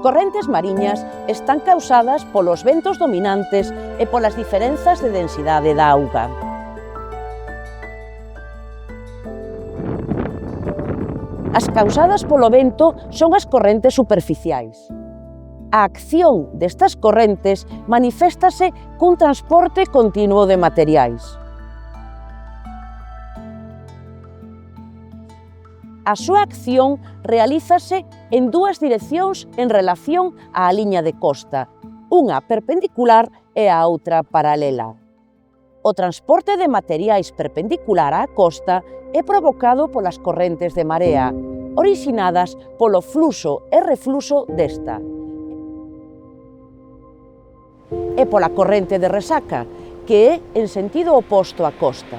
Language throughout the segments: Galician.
correntes mariñas están causadas polos ventos dominantes e polas diferenzas de densidade da auga. As causadas polo vento son as correntes superficiais. A acción destas correntes maniféstase cun transporte continuo de materiais. A súa acción realízase en dúas direccións en relación á liña de costa, unha perpendicular e a outra paralela. O transporte de materiais perpendicular á costa é provocado polas correntes de marea, orixinadas polo fluxo e refluxo desta, e pola corrente de resaca, que é en sentido oposto á costa.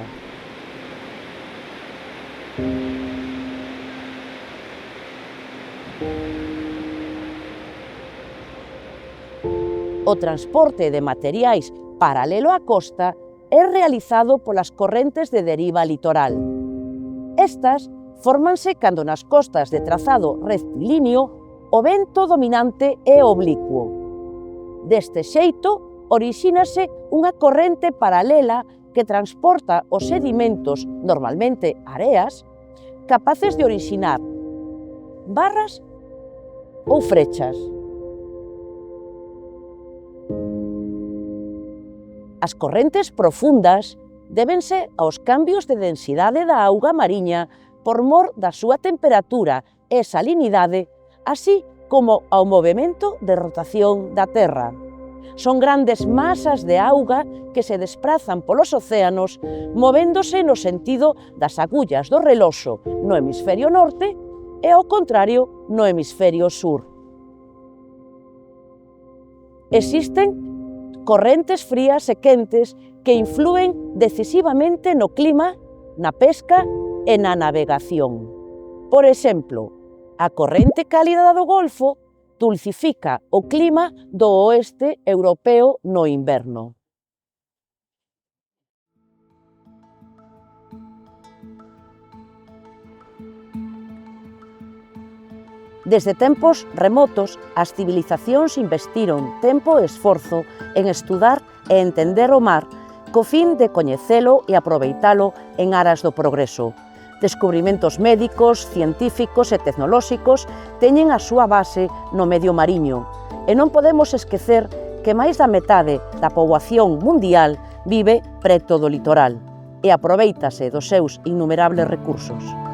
O transporte de materiais paralelo á costa é realizado polas correntes de deriva litoral. Estas fórmanse cando nas costas de trazado rectilíneo o vento dominante é oblicuo. Deste xeito, orixínase unha corrente paralela que transporta os sedimentos, normalmente areas, capaces de orixinar barras ou frechas. As correntes profundas débense aos cambios de densidade da auga mariña por mor da súa temperatura e salinidade, así como ao movemento de rotación da Terra. Son grandes masas de auga que se desprazan polos océanos movéndose no sentido das agullas do reloxo no hemisferio norte e ao contrario no hemisferio sur. Existen correntes frías e quentes que inflúen decisivamente no clima, na pesca e na navegación. Por exemplo, a corrente cálida do Golfo dulcifica o clima do oeste europeo no inverno. Desde tempos remotos, as civilizacións investiron tempo e esforzo en estudar e entender o mar co fin de coñecelo e aproveitalo en aras do progreso. Descubrimentos médicos, científicos e tecnolóxicos teñen a súa base no medio mariño e non podemos esquecer que máis da metade da poboación mundial vive preto do litoral e aprovéitase dos seus innumerables recursos.